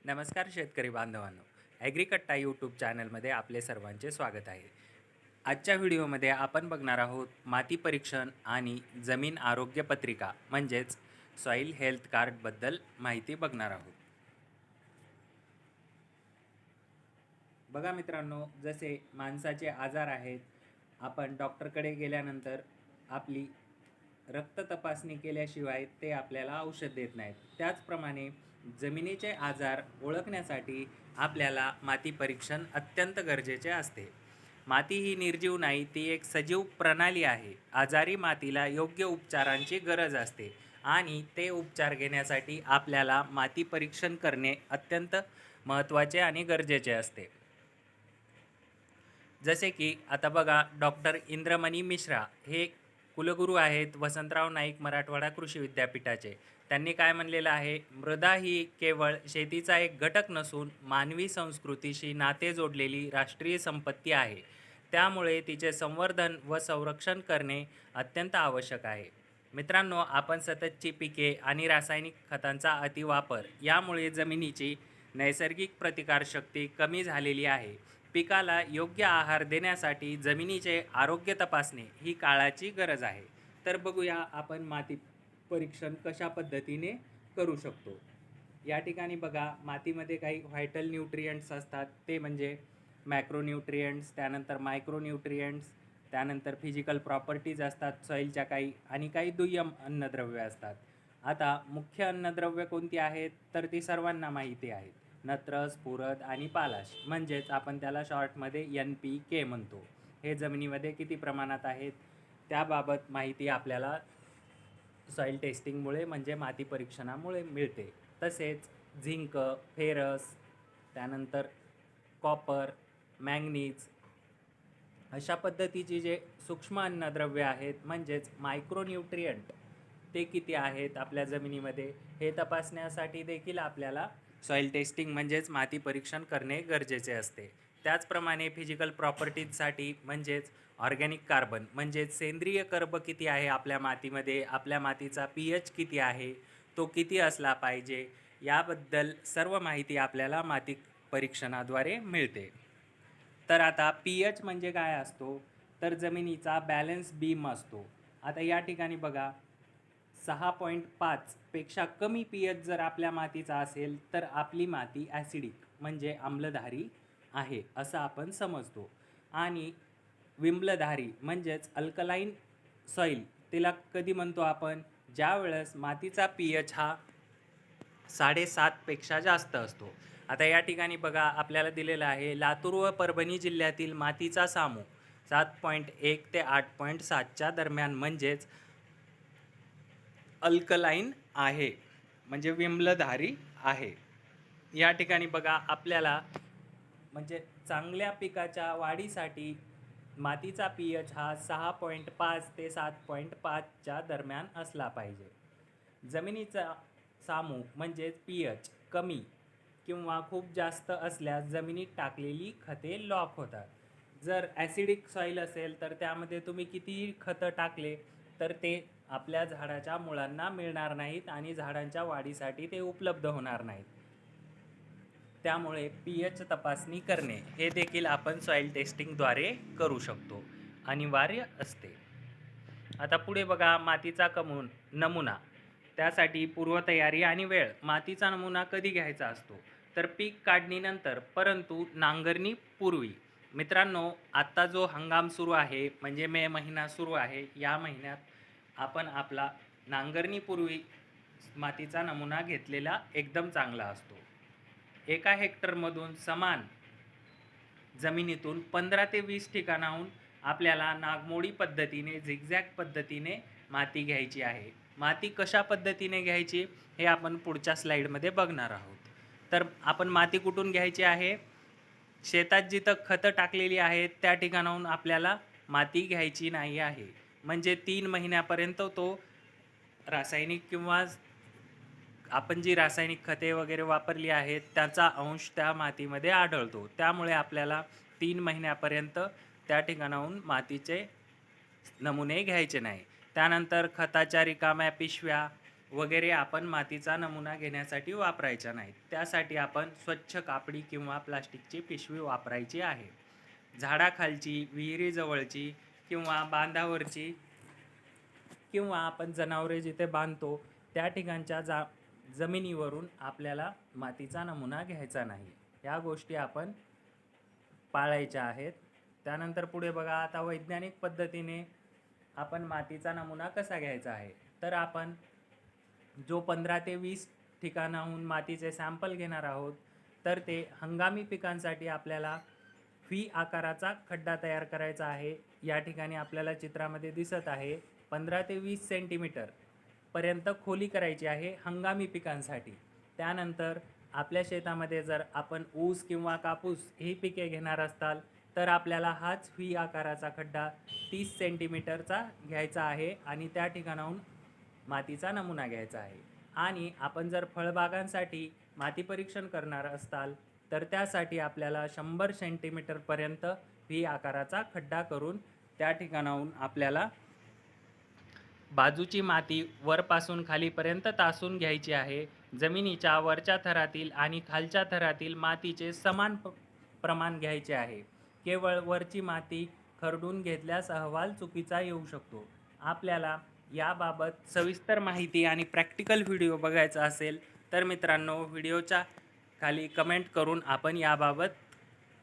नमस्कार शेतकरी बांधवांनो. ॲग्रिकट्टा यूट्यूब चॅनलमध्ये आपले सर्वांचे स्वागत आहे. आजच्या व्हिडिओमध्ये आपण बघणार आहोत माती परीक्षण आणि जमीन आरोग्य पत्रिका म्हणजेच सॉईल हेल्थ कार्डबद्दल माहिती बघणार आहोत. बघा मित्रांनो, जसे माणसाचे आजार आहेत, आपण डॉक्टरकडे गेल्यानंतर आपली रक्त तपासणी केल्याशिवाय ते आपल्याला औषध देत नाहीत. त्याचप्रमाणे जमिनीचे आजार ओळखण्यासाठी आपल्याला माती परीक्षण अत्यंत गरजेचे असते. माती ही निर्जीव नाही, ती एक सजीव प्रणाली आहे. आजारी मातीला योग्य उपचारांची गरज असते आणि ते उपचार घेण्यासाठी आपल्याला माती परीक्षण करणे अत्यंत महत्त्वाचे आणि गरजेचे असते. जसे की आता बघा, डॉक्टर इंद्रमणी मिश्रा हे कुलगुरू आहेत वसंतराव नाईक मराठवाडा कृषी विद्यापीठाचे. त्यांनी काय म्हणलेलं आहे, मृदा ही केवळ शेतीचा एक घटक नसून मानवी संस्कृतीशी नाते जोडलेली राष्ट्रीय संपत्ती आहे. त्यामुळे तिचे संवर्धन व संरक्षण करणे अत्यंत आवश्यक आहे. मित्रांनो, आपण सततची पिके आणि रासायनिक खतांचा अतिवापर यामुळे जमिनीची नैसर्गिक प्रतिकारशक्ती कमी झालेली आहे. पिकाला योग्य आहार देण्यासाठी जमिनीचे आरोग्य तपासणे ही काळाची गरज आहे. तर बघूया आपण माती परीक्षण कशा पद्धतीने करू शकतो. या ठिकाणी बघा, मातीमध्ये काही व्हायटल न्यूट्रियंट्स असतात, ते म्हणजे मॅक्रोन्यूट्रियंट्स, त्यानंतर मायक्रोन्यूट्रियंट्स, त्यानंतर फिजिकल प्रॉपर्टीज असतात सॉईलच्या काही, आणि काही दुय्यम अन्नद्रव्य असतात. आता मुख्य अन्नद्रव्य कोणती आहेत, तर ती सर्वांना माहिती आहेत. नत्र, स्फुरद आणि पालाश, म्हणजेच आपण त्याला शॉर्टमध्ये NPK म्हणतो. हे जमिनीमध्ये किती प्रमाणात आहेत त्याबाबत माहिती आपल्याला सॉईल टेस्टिंगमुळे म्हणजे माती परीक्षणामुळे मिळते. तसेच झिंक, फेरस, त्यानंतर कॉपर, मॅंगनीज अशा पद्धतीची जे सूक्ष्म अन्नद्रव्य आहेत म्हणजेच मायक्रोन्यूट्रियंट, ते किती आहेत आपल्या जमिनीमध्ये हे तपासण्यासाठी देखील आपल्याला सॉईल टेस्टिंग म्हणजेच माती परीक्षण करणे गरजेचे असते. त्याचप्रमाणे फिजिकल प्रॉपर्टीजसाठी म्हणजेच ऑर्गॅनिक कार्बन म्हणजेच सेंद्रिय कर्ब किती आहे आपल्या मातीमध्ये, आपल्या मातीचा pH किती आहे, तो किती असला पाहिजे, याबद्दल सर्व माहिती आपल्याला माती परीक्षणाद्वारे मिळते. तर आता pH म्हणजे काय असतो, तर जमिनीचा बॅलन्स बीम असतो. आता या ठिकाणी बघा, 6.5 पेक्षा कमी pH जर आपल्या मातीचा असेल तर आपली माती ॲसिडिक म्हणजे आम्लधारी आहे असं आपण समजतो. आणि विम्लधारी म्हणजेच अल्कलाईन सॉईल तिला कधी म्हणतो आपण, ज्या वेळेस मातीचा pH हा 7.5 पेक्षा जास्त असतो. आता या ठिकाणी बघा, आपल्याला दिलेलं आहे लातूर व परभणी जिल्ह्यातील मातीचा सामू 7.1 ते 8.7च्या दरम्यान म्हणजेच अल्कलाईन आहे, म्हणजे विम्लधारी आहे. या ठिकाणी बघा, आपल्याला म्हणजे चांगल्या पिकाच्या वाढीसाठी मातीचा pH हा 6.5 ते 7.5च्या दरम्यान असला पाहिजे. जमिनीचा सामू म्हणजेच pH कमी किंवा खूप जास्त असल्यास जमिनीत टाकलेली खते लॉक होतात. जर ॲसिडिक सॉईल असेल तर त्यामध्ये तुम्ही कितीही खतं टाकले तर ते आपल्या झाडाच्या मुळांना मिळणार नाहीत आणि झाडांच्या वाढीसाठी ते उपलब्ध होणार नाहीत. त्यामुळे pH तपासणी करणे हे देखील आपण सॉईल टेस्टिंगद्वारे करू शकतो, अनिवार्य असते. आता पुढे बघा, मातीचा नमुना. त्यासाठी पूर्वतयारी आणि वेळ. मातीचा नमुना कधी घ्यायचा असतो, तर पीक काढणीनंतर परंतु नांगरणी पूर्वी. मित्रांनो, आत्ता जो हंगाम सुरू आहे म्हणजे मे महिना सुरू आहे, या महिन्यात आपण आपला नांगरणीपूर्वी मातीचा नमुना घेतलेला एकदम चांगला असतो. एका हेक्टरमधून समान जमिनीतून 15 ते 20 ठिकाणाहून आपल्याला नागमोडी पद्धतीने, झिगझॅग पद्धतीने माती घ्यायची आहे. माती कशा पद्धतीने घ्यायची हे आपण पुढच्या स्लाईडमध्ये बघणार आहोत. तर आपण माती कुठून घ्यायची आहे, शेतात जिथं खतं टाकलेली आहेत त्या ठिकाणाहून आपल्याला माती घ्यायची नाही आहे. म्हणजे 3 महिन्यापर्यंत तो रासायनिक किंवा आपण जी रासायनिक खते वगैरे वापरली आहेत त्याचा अंश त्या मातीमध्ये आढळतो. त्यामुळे आपल्याला 3 महिन्यापर्यंत त्या ठिकाणाहून मातीचे नमुने घ्यायचे नाही. त्यानंतर खताच्या रिकाम्या पिशव्या वगैरे आपण मातीचा नमुना घेण्यासाठी वापरायचा नाही. त्यासाठी आपण स्वच्छ कापडी किंवा प्लास्टिकची पिशवी वापरायची आहे. झाडाखालची, विहिरीजवळची किंवा बांधावरची किंवा आपण जनावरे जिथे बांधतो त्या ठिकाणच्या जमिनीवरून आपल्याला मातीचा नमुना घ्यायचा नाही. या गोष्टी आपण पाळायच्या आहेत. त्यानंतर पुढे बघा, आता वैज्ञानिक पद्धतीने आपण मातीचा नमुना कसा घ्यायचा आहे. तर आपण जो 15 ते 20 ठिकाणाहून मातीचे सॅम्पल घेणार आहोत, तर ते हंगामी पिकांसाठी आपल्याला व्ही आकाराचा खड्डा तयार करायचा आहे. या ठिकाणी आपल्याला चित्रामध्ये दिसत आहे 15 ते 20 सेंटीमीटर पर्यंत खोली करायची आहे हंगामी पिकांसाठी. त्यानंतर आपल्या शेतामध्ये जर आपण ऊस किंवा कापूस ही पिके घेणार असाल तर आपल्याला हाच व्ही आकाराचा खड्डा 30 सेंटीमीटरचा घ्यायचा आहे आणि त्या ठिकाणाहून मातीचा नमुना घ्यायचा आहे. आणि आपण जर फळबागांसाठी माती परीक्षण करणार असाल तर त्यासाठी आपल्याला 100 सेंटीमीटरपर्यंत व्ही आकाराचा खड्डा करून त्या ठिकाणाहून आपल्याला बाजूची माती वरपासून खालीपर्यंत तासून घ्यायची आहे. जमिनीच्या वरच्या थरातील आणि खालच्या थरातील मातीचे समान प्रमाण घ्यायचे आहे. केवळ वरची माती खरडून घेतल्यास अहवाल चुकीचा येऊ शकतो. आपल्याला याबाबत सविस्तर माहिती आणि प्रॅक्टिकल व्हिडिओ बघायचा असेल तर मित्रांनो, व्हिडिओच्या खाली कमेंट करून आपण याबाबत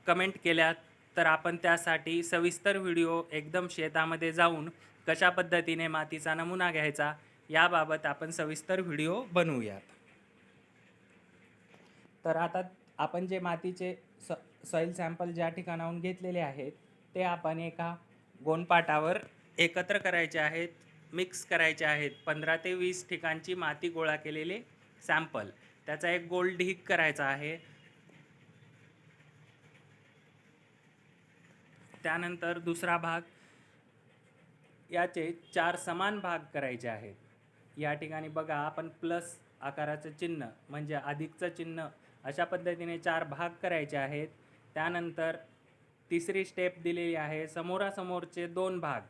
कमेंट केल्या तर आपण त्यासाठी सविस्तर व्हिडिओ एकदम शेतामध्ये जाऊन कशा पद्धतीने मातीचा नमुना घ्यायचा याबाबत आपण सविस्तर व्हिडिओ बनवूयात. तर आता आपण जे मातीचे सॉईल सॅम्पल ज्या ठिकाणाहून घेतलेले आहेत ते आपण एका गोणपाटावर एकत्र करायचे आहेत, मिक्स करायचे आहेत. 15 ते 20 ठिकाणची माती गोळा केलेले सॅम्पल, त्याचा एक गोल ढीग करायचा आहे. त्यानंतर दुसरा भाग, याचे 4 समान भाग करायचे आहेत. या ठिकाणी बघा, आपण प्लस आकाराचं चिन्ह म्हणजे अधिकचं चिन्ह अशा पद्धतीने 4 भाग करायचे आहेत. त्यानंतर तिसरी स्टेप दिलेली आहे, समोरासमोरचे 2 भाग,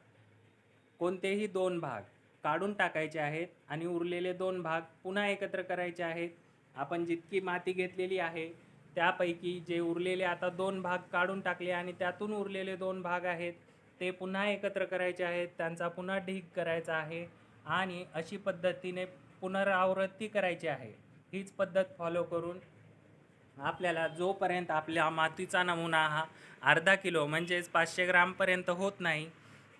कोणतेही 2 भाग काढून टाकायचे आहेत आणि उरलेले 2 भाग पुन्हा एकत्र करायचे आहेत. आपण जितकी माती घेतलेली आहे त्यापैकी जे उरलेले आता 2 भाग काढून टाकले आणि त्यातून उरलेले 2 भाग आहेत ते पुन्हा एकत्र करायचे आहेत, त्यांचा पुन्हा ढीग करायचा आहे आणि अशी पद्धतीने पुनरावृत्ती करायची आहे. हीच पद्धत फॉलो करून आपल्याला जोपर्यंत आपल्या मातीचा नमुना हा अर्धा किलो म्हणजेच 500 ग्रामपर्यंत होत नाही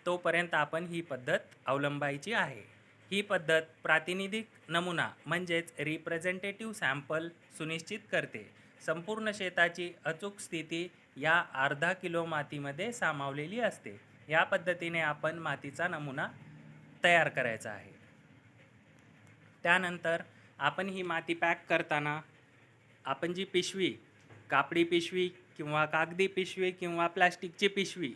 तोपर्यंत आपण ही पद्धत अवलंबायची आहे. ही पद्धत प्रातिनिधिक नमुना म्हणजेच रिप्रेझेंटेटिव्ह सॅम्पल सुनिश्चित करते. संपूर्ण शेताची अचूक स्थिती या अर्धा किलो मातीमध्ये सामावलेली असते. या पद्धतीने आपण मातीचा नमुना तयार करायचा आहे. त्यानंतर आपण ही माती पॅक करताना आपण जी पिशवी, कापडी पिशवी किंवा कागदी पिशवी किंवा प्लास्टिकची पिशवी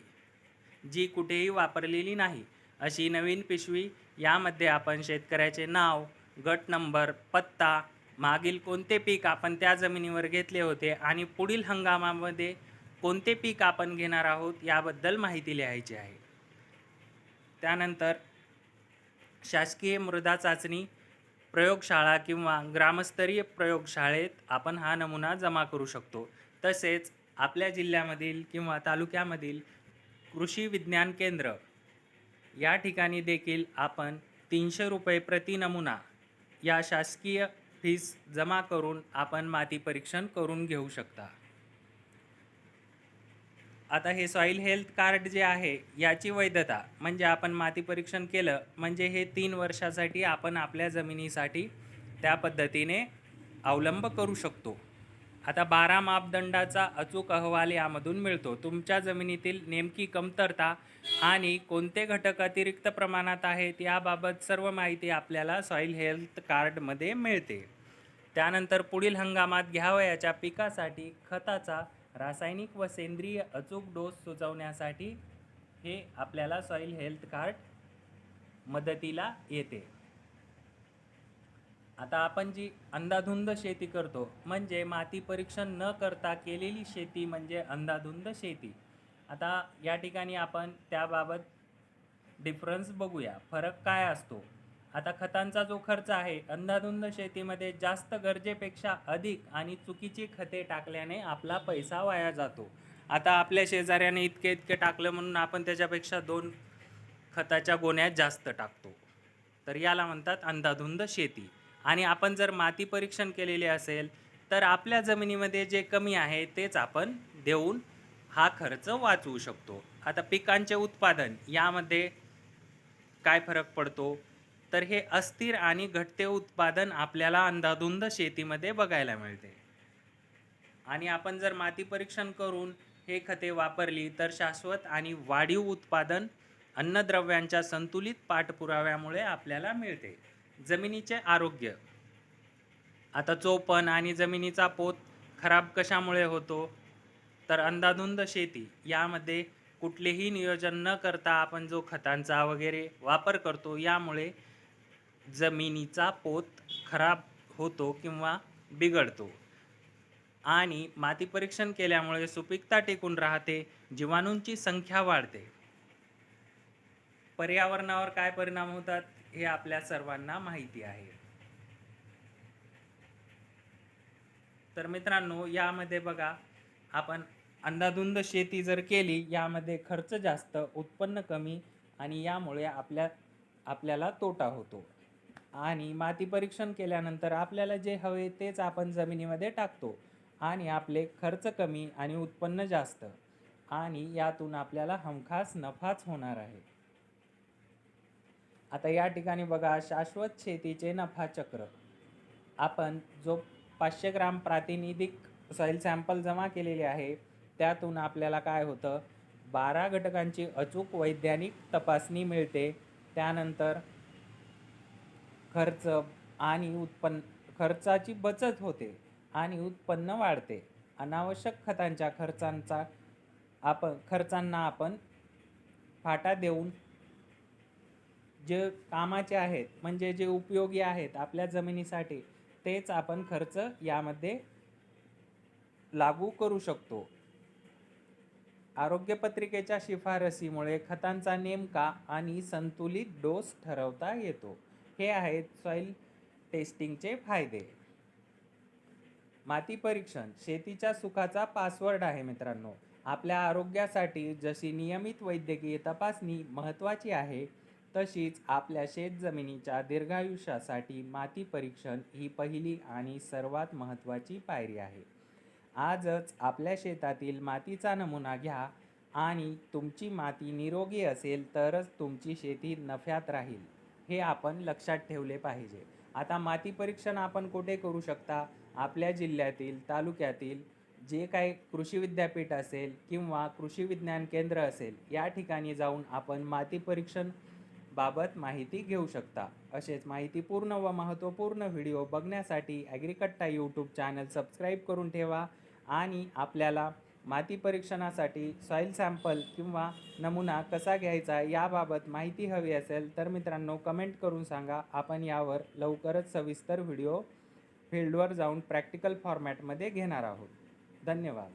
जी कुठेही वापरलेली नाही अशी नवीन पिशवी, यामध्ये आपण शेतकऱ्याचे नाव, गट नंबर, पत्ता, मागील कोणते पीक आपण त्या जमिनीवर घेतले होते आणि पुढील हंगामामध्ये कोणते पीक आपण घेणार आहोत याबद्दल माहिती लिहायची आहे. त्यानंतर शासकीय मृदा चाचणी प्रयोगशाळा किंवा ग्रामस्तरीय प्रयोगशाळेत आपण हा नमुना जमा करू शकतो. तसेच आपल्या जिल्ह्यामधील किंवा तालुक्यामधील कृषी विज्ञान केंद्र या ठिकाणी देखील आपण 300 रुपये प्रति नमुना या शासकीय फीस जमा करून आपण माती परीक्षण करून घेऊ शकता. आता हे सॉईल हेल्थ कार्ड जे आहे याची वैधता म्हणजे आपण माती परीक्षण केलं म्हणजे हे 3 वर्षासाठी आपण आपल्या जमिनीसाठी त्या पद्धतीने अवलंब करू शकतो. आता 12 मापदंडाचा अचूक अहवाल यामधून मिळतो. तुमच्या जमिनीतील नेमकी कमतरता आणि कोणते घटक अतिरिक्त प्रमाणात आहेत याबाबत सर्व माहिती आपल्याला सॉईल हेल्थ कार्डमध्ये मिळते. त्यानंतर पुढील हंगामात घ्यावयाच्या पिकासाठी खताचा रासायनिक व सेंद्रिय अचूक डोस सुचवण्यासाठी हे आपल्याला सॉईल हेल्थ कार्ड मदतीला येते. आता आपण जी अंधाधुंद शेती करतो म्हणजे माती परीक्षण न करता केलेली शेती म्हणजे अंधाधुंद शेती. आता या ठिकाणी आपण त्याबाबत डिफरन्स बघूया, फरक काय असतो. आता खतांचा जो खर्च आहे, अंधाधुंद शेतीमध्ये जास्त गरजेपेक्षा अधिक आणि चुकीची खते टाकल्याने आपला पैसा वाया जातो. आता आपल्या शेजाऱ्याने इतके इतके टाकलं म्हणून आपण त्याच्यापेक्षा 2 खताच्या गोण्या जास्त टाकतो. तर याला म्हणतात अंधाधुंद शेती. आणि आपण जर माती परीक्षण केलेले असेल, तर आपल्या जमिनीमध्ये जे कमी आहे तेच आपण देऊन हा खर्च वाचवू शकतो. आता पिकांचे उत्पादन यामध्ये काय फरक पडतो? तर हे अस्थिर आणि घटते उत्पादन आपल्याला अंधाधुंद शेतीमध्ये बघायला मिळते. आणि आपण जर माती परीक्षण करून हे खते वापरली तर शाश्वत आणि वाढीव उत्पादन अन्नद्रव्यांच्या संतुलित पाठपुराव्यामुळे आपल्याला मिळते. जमिनीचे आरोग्य. आता चोपण आणि जमिनीचा पोत खराब कशामुळे होतो? तर अंधाधुंद शेती यामध्ये कुठलेही नियोजन न करता आपण जो खतांचा वगैरे वापर करतो, यामुळे जमिनीचा पोत खराब होतो किंवा बिघडतो. आणि माती परीक्षण केल्यामुळे सुपीकता टिकून राहते, जीवाणूंची संख्या वाढते. पर्यावरणावर काय परिणाम होतात हे आपल्या सर्वांना माहिती आहे. तर मित्रांनो, यामध्ये बघा, आपण अंधाधुंद शेती जर केली, यामध्ये खर्च जास्त, उत्पन्न कमी आणि यामुळे आपल्याला तोटा होतो. आणि माती परीक्षण केल्यानंतर आपल्याला जे हवे तेच आपण जमिनीमध्ये टाकतो आणि आपले खर्च कमी आणि उत्पन्न जास्त, आणि यातून आपल्याला हमखास नफाच होणार आहे. आता या ठिकाणी बघा, शाश्वत शेतीचे नफा चक्र. आपण जो 500 ग्राम प्रातिनिधिक सॉइल सॅम्पल जमा केलेले आहे, त्यातून आपल्याला काय होतं, 12 घटकांची अचूक वैज्ञानिक तपासणी मिळते. त्यानंतर खर्च आणि खर्चाची बचत होते आणि उत्पन्न वाढते. अनावश्यक खतांच्या खर्चांना आपण फाटा देऊन जे कामाचे आहेत, म्हणजे जे उपयोगी आहेत आपल्या जमिनीसाठी, तेच आपण खर्च यामध्ये लागू करू शकतो. आरोग्यपत्रिकेच्या शिफारसीमुळे खतांचा नेमका आणि संतुलित डोस ठरवता येतो. हे आहेत सॉइल टेस्टिंगचे फायदे. माती परीक्षण शेतीच्या सुखाचा पासवर्ड आहे मित्रांनो. आपल्या आरोग्यासाठी जशी नियमित वैद्यकीय तपासणी महत्त्वाची आहे, तशीच आपल्या शेतजमिनीच्या दीर्घायुष्यासाठी माती परीक्षण ही पहिली आणि सर्वात महत्त्वाची पायरी आहे. आजच आपल्या शेतातील मातीचा नमुना घ्या, आणि तुमची माती निरोगी असेल तरच तुमची शेती नफ्यात राहील, हे आपण लक्षात ठेवले पाहिजे. आता माती परीक्षण आपण कुठे करू शकता? आपल्या जिल्ह्यातील, तालुक्यातील जे काही कृषी विद्यापीठ असेल किंवा कृषी विज्ञान केंद्र असेल, या ठिकाणी जाऊन आपण माती परीक्षण बाबत माहिती घेऊ शकता. असेच माहितीपूर्ण व महत्त्वपूर्ण व्हिडिओ बघण्यासाठी ॲग्रिकट्टा यूट्यूब चॅनल सबस्क्राईब करून ठेवा. आणि आपल्याला माती परीक्षणासाठी सॉइल सॅम्पल किंवा नमुना कसा घ्यायचा याबाबत माहिती हवी असेल तर मित्रांनो, कमेंट करून सांगा. आपण यावर लवकरच सविस्तर व्हिडिओ फील्डवर जाऊन प्रॅक्टिकल फॉर्मॅटमध्ये घेणार आहोत. धन्यवाद.